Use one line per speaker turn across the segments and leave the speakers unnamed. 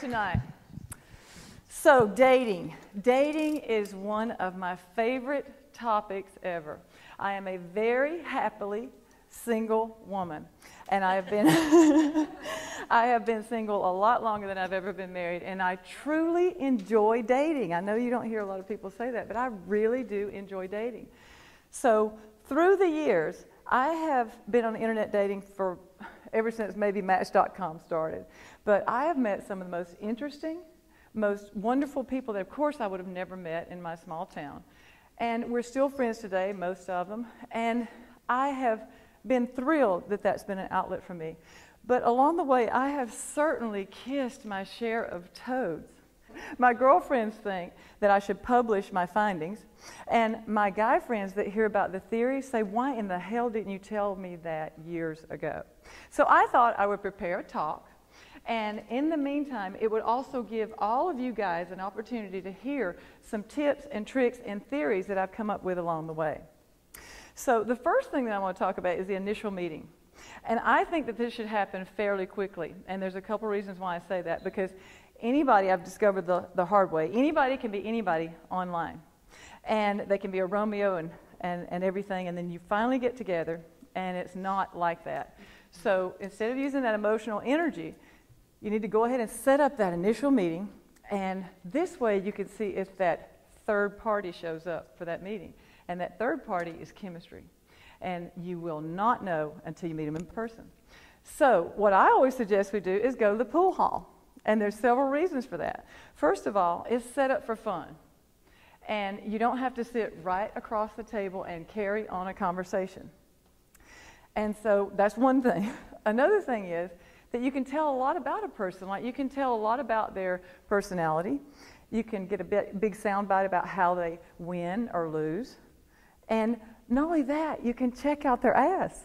tonight. So, dating. Dating is one of my favorite topics ever. I am a very happily single woman, and I have been I have been single a lot longer than I've ever been married, and I truly enjoy dating. I know you don't hear a lot of people say that, but I really do enjoy dating. So, through the years, I have been on the internet dating for ever since maybe Match.com started. But I have met some of the most interesting, most wonderful people that, of course, I would have never met in my small town. And we're still friends today, most of them. And I have been thrilled that that's been an outlet for me. But along the way, I have certainly kissed my share of toads. My girlfriends think that I should publish my findings, and my guy friends that hear about the theory say, why in the hell didn't you tell me that years ago? So I thought I would prepare a talk, and in the meantime, it would also give all of you guys an opportunity to hear some tips and tricks and theories that I've come up with along the way. So the first thing that I want to talk about is the initial meeting. And I think that this should happen fairly quickly, and there's a couple reasons why I say that, because anybody, I've discovered the hard way, anybody can be anybody online. And they can be a Romeo and everything, and then you finally get together, and it's not like that. So instead of using that emotional energy, you need to go ahead and set up that initial meeting, and this way you can see if that third party shows up for that meeting. And that third party is chemistry. And you will not know until you meet them in person. So what I always suggest we do is go to the pool hall. And there's several reasons for that. First of all, it's set up for fun. And you don't have to sit right across the table and carry on a conversation. And so that's one thing. Another thing is that you can tell a lot about a person. Like, you can tell a lot about their personality. You can get a big soundbite about how they win or lose. And not only that, you can check out their ass.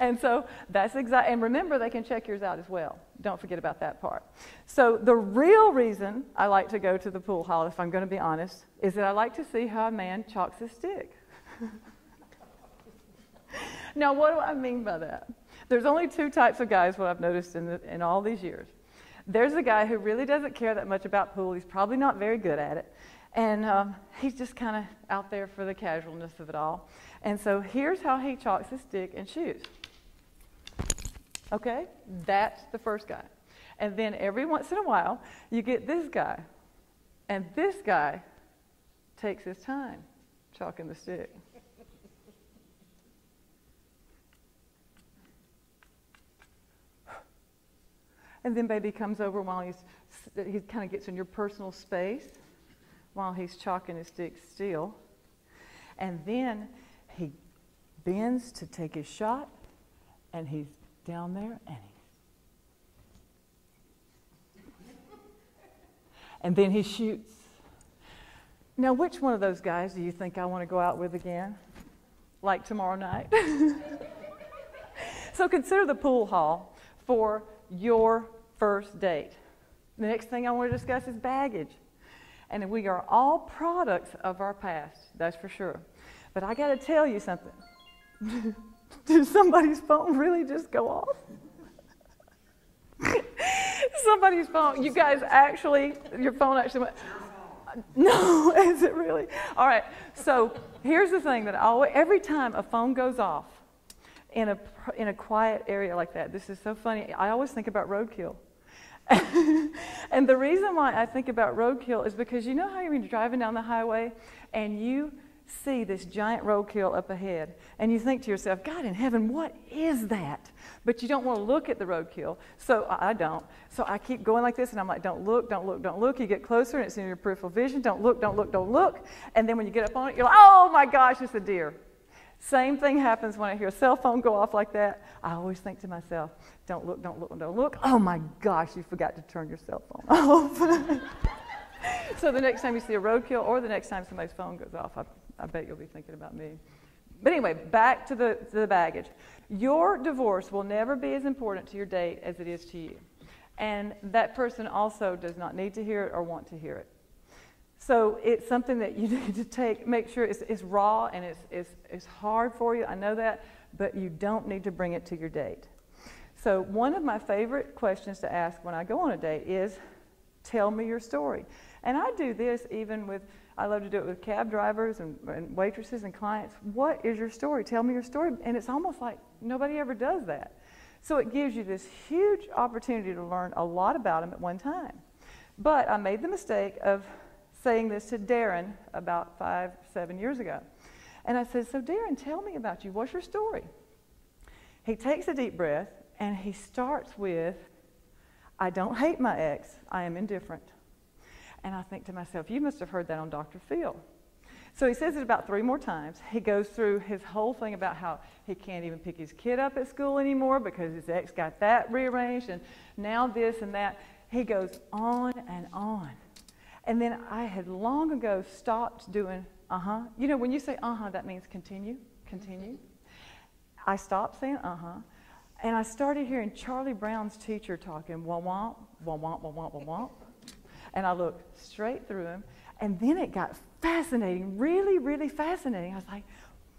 And so that's exactly, and remember, they can check yours out as well. Don't forget about that part. So the real reason I like to go to the pool hall, if I'm going to be honest, is that I like to see how a man chalks his stick. Now, what do I mean by that? There's only two types of guys, what I've noticed in all these years. There's a guy who really doesn't care that much about pool. He's probably not very good at it. And he's just kind of out there for the casualness of it all. And so here's how he chalks his stick and shoots. Okay? That's the first guy. And then every once in a while, you get this guy. And this guy takes his time chalking the stick. And then baby comes over while he kind of gets in your personal space while he's chalking his stick still. And then he bends to take his shot, and he's down there, and then he shoots. Now, which one of those guys do you think I want to go out with again? Like tomorrow night? So consider the pool hall for your first date. The next thing I want to discuss is baggage. And we are all products of our past, that's for sure. But I got to tell you something. Did somebody's phone really just go off? Somebody's phone, you guys actually, your phone actually went, no, is it really? All right, so here's the thing that every time a phone goes off in a quiet area like that, this is so funny, I always think about roadkill. And the reason why I think about roadkill is because you know how you're driving down the highway and you see this giant roadkill up ahead and you think to yourself, God in heaven, what is that? But you don't want to look at the roadkill. So I don't. So I keep going like this and I'm like, don't look, don't look, don't look. You get closer and it's in your peripheral vision. Don't look, don't look, don't look. And then when you get up on it, you're like, oh my gosh, it's a deer. Same thing happens when I hear a cell phone go off like that. I always think to myself, don't look, don't look, don't look. Oh my gosh, you forgot to turn your cell phone off. So the next time you see a roadkill or the next time somebody's phone goes off, I bet you'll be thinking about me. But anyway, back to the baggage. Your divorce will never be as important to your date as it is to you. And that person also does not need to hear it or want to hear it. So it's something that you need to make sure it's raw and it's hard for you, I know that, but you don't need to bring it to your date. So one of my favorite questions to ask when I go on a date is, tell me your story. And I do this even with, I love to do it with cab drivers and waitresses and clients. What is your story? Tell me your story. And it's almost like nobody ever does that. So it gives you this huge opportunity to learn a lot about them at one time. But I made the mistake of saying this to Darren about 5, 7 years ago. And I said, so Darren, tell me about you. What's your story? He takes a deep breath and he starts with, I don't hate my ex, I am indifferent. And I think to myself, you must have heard that on Dr. Phil. So he says it about 3 more times. He goes through his whole thing about how he can't even pick his kid up at school anymore because his ex got that rearranged and now this and that. He goes on and on. And then I had long ago stopped doing uh-huh. You know, when you say uh-huh, that means continue, continue. I stopped saying uh-huh. And I started hearing Charlie Brown's teacher talking wah-wah, wah-wah, wah-wah, wah-wah. And I looked straight through him. And then it got fascinating, really, really fascinating. I was like,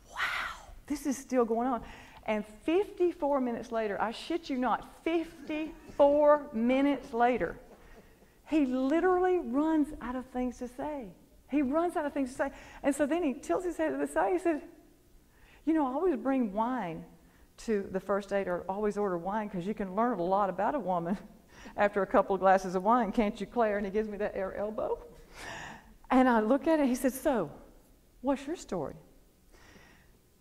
wow, this is still going on. And 54 minutes later, I shit you not, 54 minutes later, he literally runs out of things to say. He runs out of things to say. And so then he tilts his head to the side. He said, you know, I always bring wine to the first date, or always order wine, because you can learn a lot about a woman after a couple of glasses of wine, can't you, Claire? And he gives me that air elbow. And I look at it, he said, so, what's your story?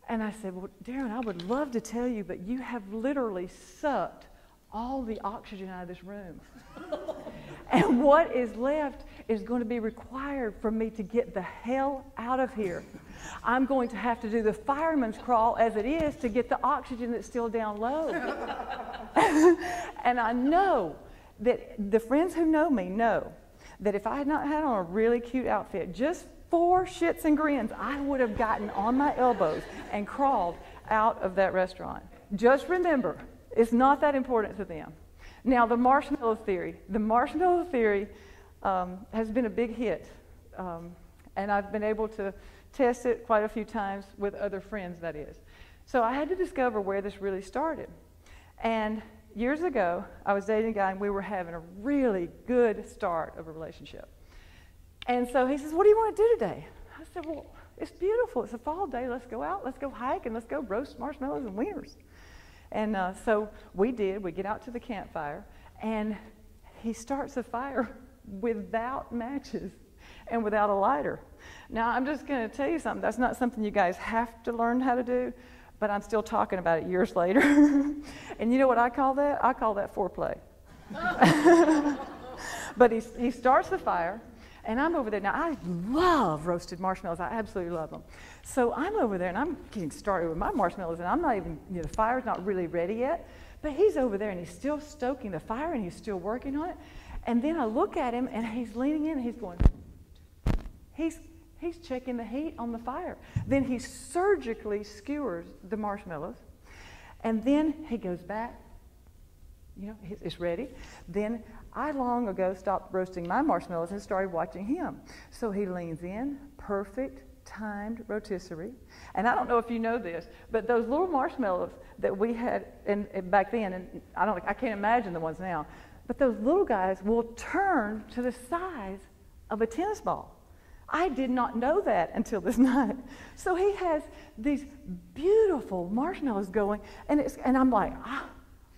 And I said, well, Darren, I would love to tell you, but you have literally sucked all the oxygen out of this room. And what is left is going to be required for me to get the hell out of here. I'm going to have to do the fireman's crawl as it is to get the oxygen that's still down low. And I know that the friends who know me know that if I had not had on a really cute outfit, just for shits and grins, I would have gotten on my elbows and crawled out of that restaurant. Just remember, it's not that important to them. Now, the marshmallow theory. The marshmallow theory has been a big hit, and I've been able to test it quite a few times with other friends, that is. So I had to discover where this really started. And years ago, I was dating a guy, and we were having a really good start of a relationship. And so he says, what do you want to do today? I said, well, it's beautiful. It's a fall day. Let's go out. Let's go hike, and let's go roast marshmallows and wieners. And so we did. We get out to the campfire, and he starts a fire without matches and without a lighter. Now, I'm just going to tell you something. That's not something you guys have to learn how to do, but I'm still talking about it years later. And you know what I call that? I call that foreplay. But he starts the fire, and I'm over there. Now, I love roasted marshmallows. I absolutely love them. So I'm over there, and I'm getting started with my marshmallows, and I'm not even, you know, the fire's not really ready yet. But he's over there, and he's still stoking the fire, and he's still working on it. And then I look at him, and he's leaning in, and he's going, he's checking the heat on the fire. Then he surgically skewers the marshmallows, and then he goes back. You know, it's ready. Then I long ago stopped roasting my marshmallows and started watching him. So he leans in, perfect timed rotisserie. And I don't know if you know this, but those little marshmallows that we had back then, and I can't imagine the ones now, but those little guys will turn to the size of a tennis ball. I did not know that until this night. So he has these beautiful marshmallows going, and I'm like,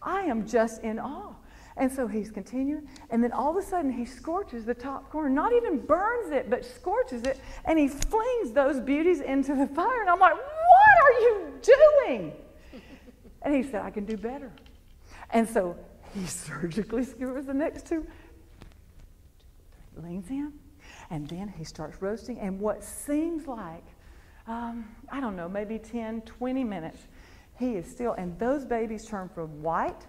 I am just in awe. And so he's continuing, and then all of a sudden he scorches the top corner, not even burns it, but scorches it, and he flings those beauties into the fire. And I'm like, what are you doing? And he said, I can do better. And so he surgically skewers the next two, leans in, and then he starts roasting. And what seems like, I don't know, maybe 10, 20 minutes, he is still, and those babies turn from white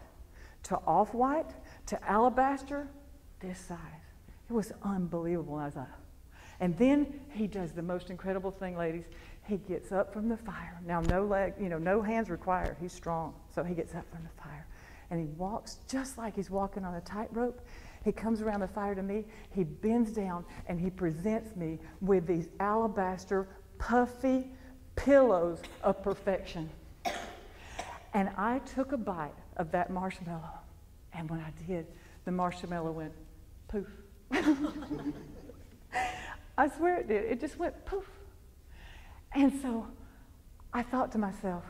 to off-white to alabaster this size. It was unbelievable. I was like, and then he does the most incredible thing, ladies. He gets up from the fire. Now, no leg, no hands required. He's strong. So he gets up from the fire, and he walks just like he's walking on a tightrope. He comes around the fire to me. He bends down, and he presents me with these alabaster, puffy pillows of perfection. And I took a bite of that marshmallow. And when I did, the marshmallow went poof. I swear it did. It just went poof. And so I thought to myself,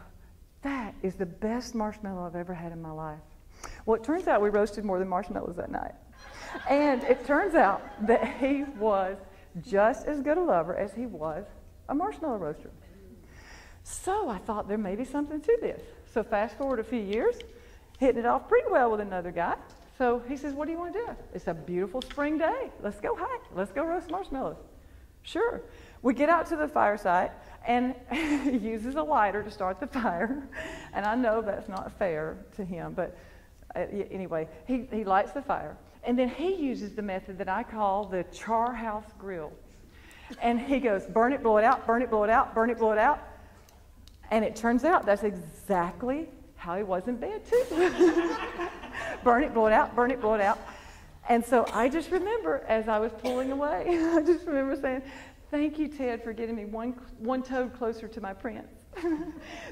that is the best marshmallow I've ever had in my life. Well, it turns out we roasted more than marshmallows that night. And it turns out that he was just as good a lover as he was a marshmallow roaster. So I thought there may be something to this. So fast forward a few years, hitting it off pretty well with another guy. So he says, what do you want to do? It's a beautiful spring day. Let's go hike. Let's go roast marshmallows. Sure. We get out to the fireside, and he uses a lighter to start the fire. And I know that's not fair to him, but anyway, he lights the fire. And then he uses the method that I call the char house grill. And he goes, burn it, blow it out, burn it, blow it out, burn it, blow it out. And it turns out that's exactly how he was in bed, too. Burn it, blow it out, burn it, blow it out. And so I just remember, as I was pulling away, I just remember saying, thank you, Ted, for getting me one toed closer to my prince.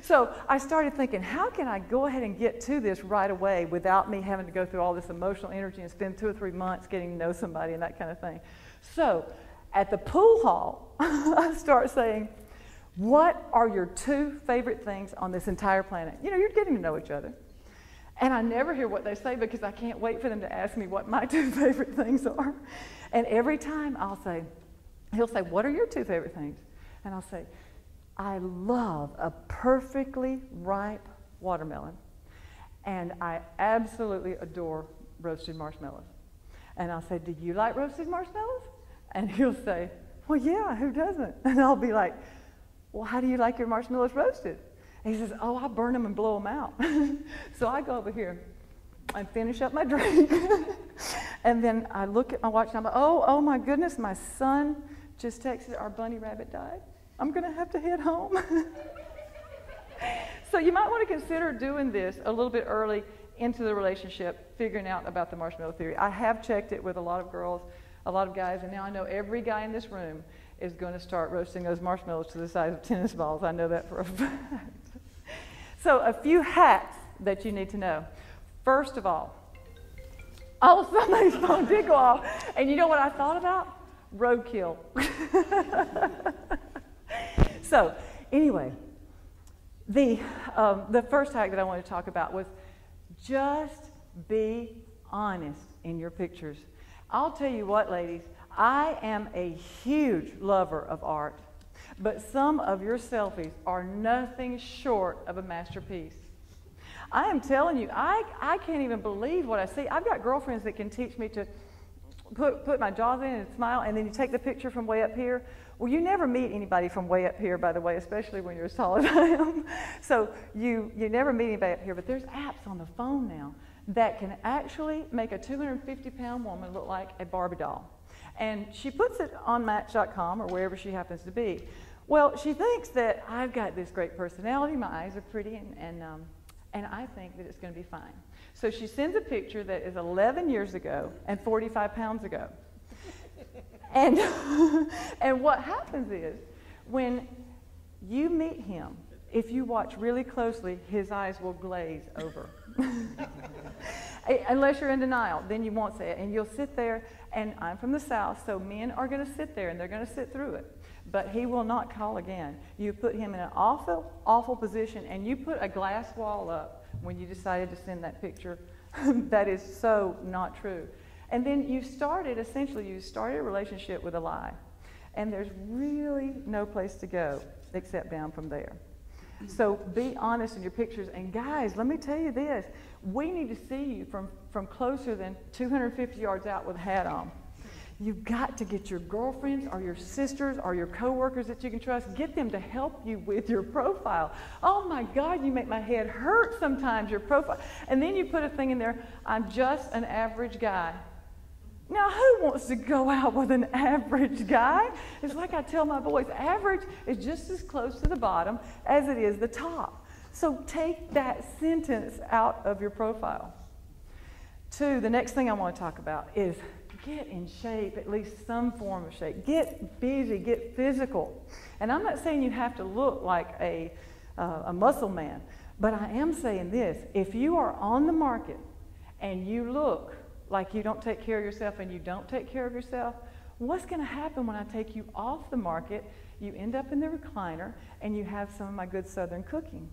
So I started thinking, how can I go ahead and get to this right away without me having to go through all this emotional energy and spend 2 or 3 months getting to know somebody and that kind of thing? So at the pool hall, I start saying, what are your 2 favorite things on this entire planet? You know, you're getting to know each other. And I never hear what they say because I can't wait for them to ask me what my 2 favorite things are. And every time he'll say, what are your 2 favorite things? And I'll say, I love a perfectly ripe watermelon. And I absolutely adore roasted marshmallows. And I'll say, do you like roasted marshmallows? And he'll say, well, yeah, who doesn't? And I'll be like, well, how do you like your marshmallows roasted? And he says, oh, I burn them and blow them out. So I go over here and finish up my drink. And then I look at my watch and I'm like, oh my goodness, my son just texted, our bunny rabbit died. I'm going to have to head home. So you might want to consider doing this a little bit early into the relationship, figuring out about the marshmallow theory. I have checked it with a lot of girls, a lot of guys, and now I know every guy in this room is going to start roasting those marshmallows to the size of tennis balls. I know that for a fact. So a few hacks that you need to know. First of all, somebody's phone did go off. And you know what I thought about? Roadkill. So anyway, the first hack that I want to talk about was just be honest in your pictures. I'll tell you what, ladies, I am a huge lover of art, but some of your selfies are nothing short of a masterpiece. I am telling you, I can't even believe what I see. I've got girlfriends that can teach me to put my jaws in and smile, and then you take the picture from way up here. Well, you never meet anybody from way up here, by the way, especially when you're as tall as I am. So you never meet anybody up here, but there's apps on the phone now that can actually make a 250-pound woman look like a Barbie doll. And she puts it on Match.com or wherever she happens to be. Well, she thinks that I've got this great personality, my eyes are pretty, and I think that it's going to be fine. So she sends a picture that is 11 years ago and 45 pounds ago. And, and what happens is, when you meet him, if you watch really closely, his eyes will glaze over. Unless you're in denial, then you won't say it. And you'll sit there, and I'm from the South, so men are going to sit there, and they're going to sit through it. But he will not call again. You put him in an awful, awful position, and you put a glass wall up when you decided to send that picture. That is so not true. And then you started a relationship with a lie. And there's really no place to go except down from there. So be honest in your pictures. And guys, let me tell you this. We need to see you from closer than 250 yards out with a hat on. You've got to get your girlfriends or your sisters or your coworkers that you can trust, get them to help you with your profile. Oh my God, you make my head hurt sometimes, your profile. And then you put a thing in there, I'm just an average guy. Now, who wants to go out with an average guy? It's like I tell my boys, average is just as close to the bottom as it is the top. So take that sentence out of your profile. 2, the next thing I want to talk about is get in shape, at least some form of shape. Get busy, get physical. And I'm not saying you have to look like a muscle man, But I am saying this, if you are on the market and you look like you don't take care of yourself and you don't take care of yourself, what's going to happen when I take you off the market? You end up in the recliner and you have some of my good Southern cooking.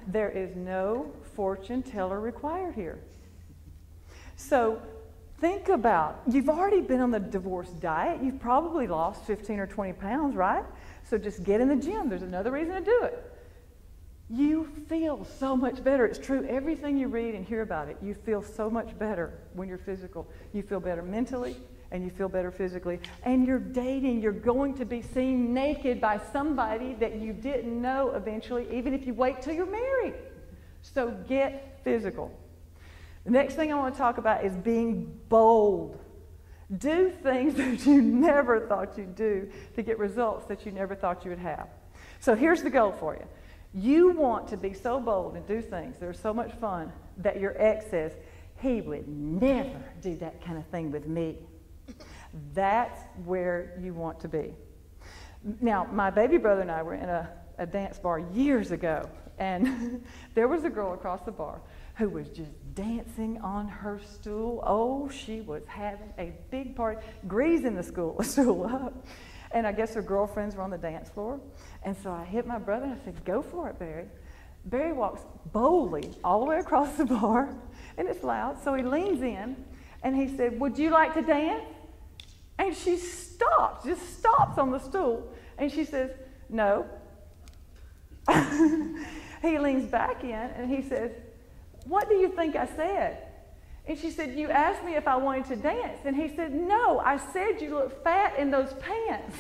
There is no fortune teller required here. So think about, you've already been on the divorce diet. You've probably lost 15 or 20 pounds, right? So just get in the gym. There's another reason to do it. You feel so much better. It's true. Everything you read and hear about it, you feel so much better when you're physical. You feel better mentally and you feel better physically. And you're dating. You're going to be seen naked by somebody that you didn't know eventually, even if you wait till you're married. So get physical. The next thing I want to talk about is being bold. Do things that you never thought you'd do to get results that you never thought you would have. So here's the goal for you. You want to be so bold and do things that are so much fun that your ex says, he would never do that kind of thing with me. That's where you want to be. Now, my baby brother and I were in a dance bar years ago, and there was a girl across the bar who was just dancing on her stool. Oh, she was having a big party, greasing the stool up. And I guess her girlfriends were on the dance floor. And so I hit my brother and I said, go for it, Barry. Barry walks boldly all the way across the bar, and it's loud. So he leans in and he said, would you like to dance? And she stops, just stops on the stool. And she says, no. He leans back in and he says, what do you think I said? And she said, you asked me if I wanted to dance. And he said, no, I said you look fat in those pants.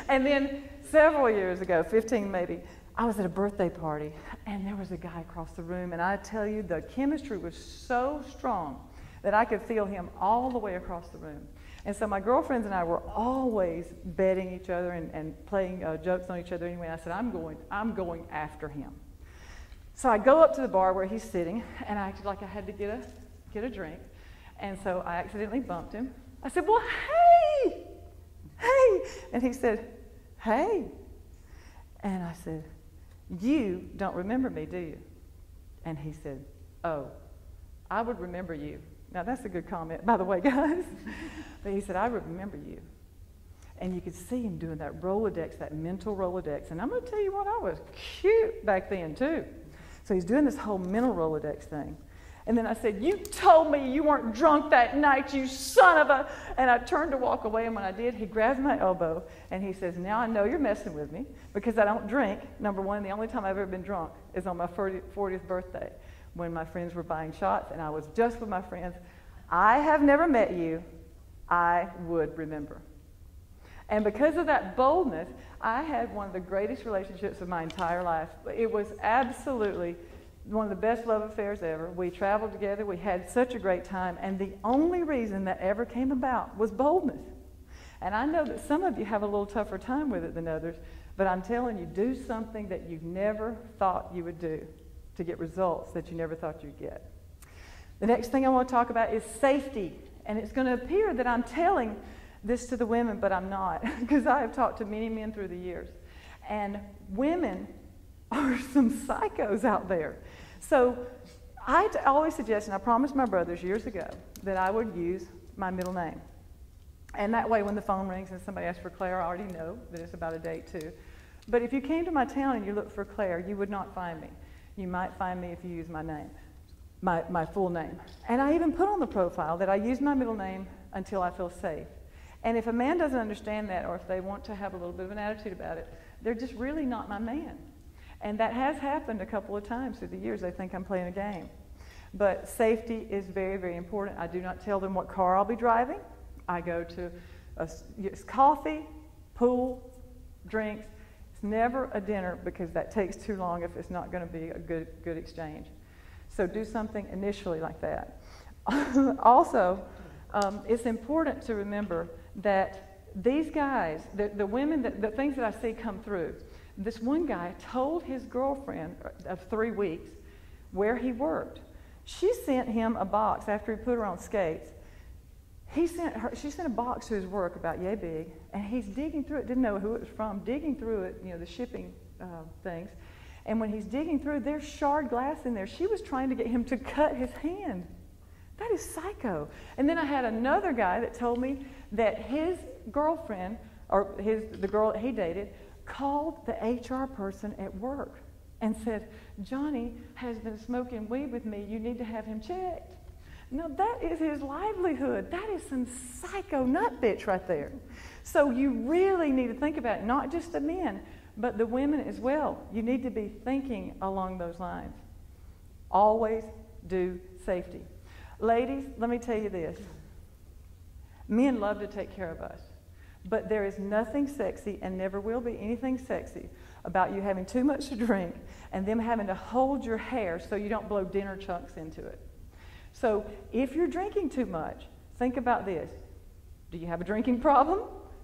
And then several years ago, 15 maybe, I was at a birthday party, and there was a guy across the room, and I tell you, the chemistry was so strong that I could feel him all the way across the room. And so my girlfriends and I were always betting each other and playing jokes on each other anyway. I said, I'm going after him. So I go up to the bar where he's sitting, and I acted like I had to get a drink. And so I accidentally bumped him. I said, well, hey. And he said, hey. And I said, you don't remember me, do you? And he said, oh, I would remember you. Now, that's a good comment, by the way, guys. But he said, I remember you. And you could see him doing that Rolodex, that mental Rolodex. And I'm going to tell you what, I was cute back then, too. So he's doing this whole mental Rolodex thing. And then I said, you told me you weren't drunk that night, you son of a... And I turned to walk away, and when I did, he grabbed my elbow, and he says, now I know you're messing with me because I don't drink. Number one, the only time I've ever been drunk is on my 40th birthday when my friends were buying shots, and I was just with my friends. I have never met you. I would remember. And because of that boldness, I had one of the greatest relationships of my entire life. It was absolutely one of the best love affairs ever. We traveled together. We had such a great time. And the only reason that ever came about was boldness. And I know that some of you have a little tougher time with it than others, but I'm telling you, do something that you never thought you would do to get results that you never thought you'd get. The next thing I want to talk about is safety. And it's going to appear that I'm telling this to the women, but I'm not, because I have talked to many men through the years. And women are some psychos out there. So I always suggest, and I promised my brothers years ago, that I would use my middle name. And that way when the phone rings and somebody asks for Claire, I already know that it's about a date too. But if you came to my town and you looked for Claire, you would not find me. You might find me if you use my name, my full name. And I even put on the profile that I use my middle name until I feel safe. And if a man doesn't understand that, or if they want to have a little bit of an attitude about it, they're just really not my man. And that has happened a couple of times through the years. They think I'm playing a game. But safety is very, very important. I do not tell them what car I'll be driving. I go to it's coffee, pool, drinks. It's never a dinner because that takes too long if it's not going to be a good exchange. So do something initially like that. Also, it's important to remember that these guys, the women, the things that I see come through, this one guy told his girlfriend of 3 weeks where he worked. She sent him a box after he put her on skates She sent a box to his work about yay big, and he's digging through it, didn't know who it was from, digging through it, you know, the shipping things. And when he's digging through, there's shard glass in there. She was trying to get him to cut his hand. That is psycho. And then I had another guy that told me that his girlfriend, or the girl that he dated, called the HR person at work and said, Johnny has been smoking weed with me. You need to have him checked. Now, that is his livelihood. That is some psycho nut bitch right there. So you really need to think about it, not just the men, but the women as well. You need to be thinking along those lines. Always do safety. Ladies, let me tell you this. Men love to take care of us, but there is nothing sexy, and never will be anything sexy, about you having too much to drink and them having to hold your hair so you don't blow dinner chunks into it. So if you're drinking too much, think about this. Do you have a drinking problem?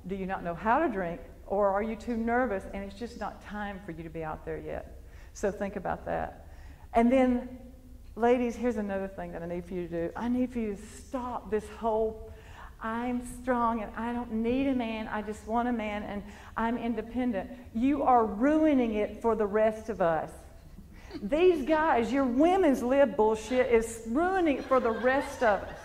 Do you not know how to drink? Or are you too nervous and it's just not time for you to be out there yet? So think about that. And then, ladies, here's another thing that I need for you to do. I need for you to stop this whole, I'm strong and I don't need a man, I just want a man and I'm independent. You are ruining it for the rest of us. These guys, your women's lib bullshit is ruining it for the rest of us.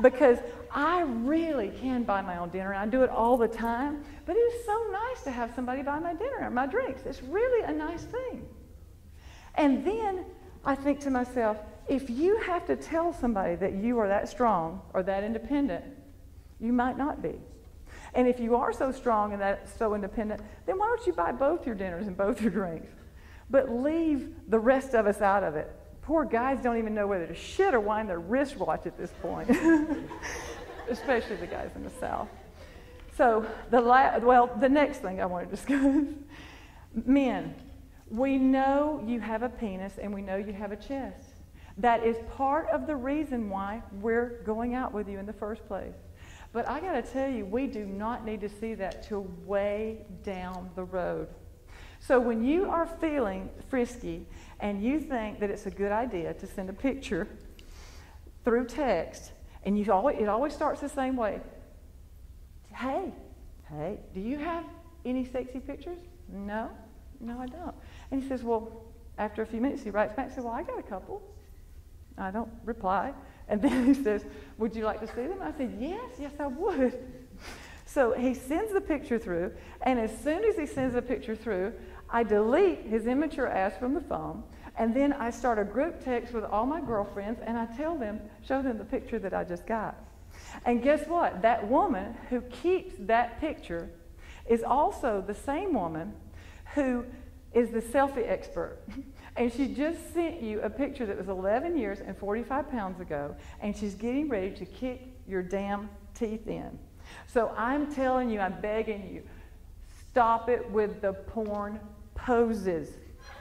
Because I really can buy my own dinner, and I do it all the time, but it is so nice to have somebody buy my dinner and my drinks. It's really a nice thing. And then I think to myself, if you have to tell somebody that you are that strong or that independent, you might not be. And if you are so strong and that so independent, then why don't you buy both your dinners and both your drinks? But leave the rest of us out of it. Poor guys don't even know whether to shit or wind their wristwatch at this point, especially the guys in the South. So the next thing I want to discuss, men, we know you have a penis and we know you have a chest. That is part of the reason why we're going out with you in the first place. But I got to tell you, we do not need to see that till way down the road. So when you are feeling frisky and you think that it's a good idea to send a picture through text, and it always starts the same way. Hey, do you have any sexy pictures? No, I don't. And he says, well, after a few minutes, he writes back and says, well, I got a couple. I don't reply. And then he says, would you like to see them? I said, yes, I would. So he sends the picture through, and as soon as he sends the picture through, I delete his immature ass from the phone, and then I start a group text with all my girlfriends, and I show them the picture that I just got. And guess what? That woman who keeps that picture is also the same woman who is the selfie expert. And she just sent you a picture that was 11 years and 45 pounds ago, and she's getting ready to kick your damn teeth in. So I'm telling you, I'm begging you, stop it with the porn poses,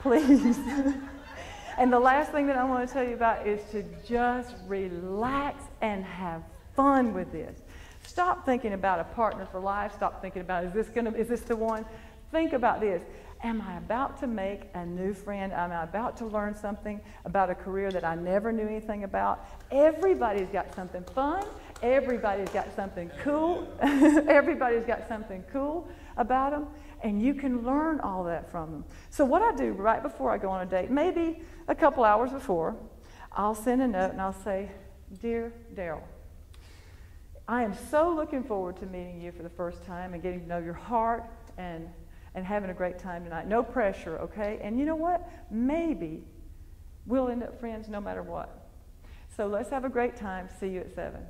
please. And the last thing that I want to tell you about is to just relax and have fun with this. Stop thinking about a partner for life. Stop thinking about, is this the one? Think about this. Am I about to make a new friend? Am I about to learn something about a career that I never knew anything about? Everybody's got something fun. Everybody's got something cool. Everybody's got something cool about them, and you can learn all that from them. So what I do right before I go on a date, maybe a couple hours before, I'll send a note and I'll say, Dear Daryl, I am so looking forward to meeting you for the first time and getting to know your heart and having a great time tonight. No pressure, okay? And you know what? Maybe we'll end up friends no matter what. So let's have a great time. See you at 7.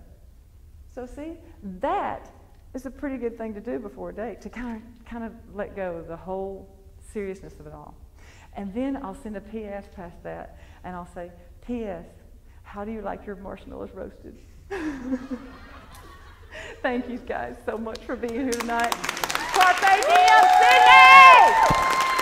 So see, that is a pretty good thing to do before a date, to kind of let go of the whole seriousness of it all. And then I'll send a P.S. past that, and I'll say, P.S., how do you like your marshmallows roasted? Thank you guys so much for being here tonight. Carpe diem, Sydney!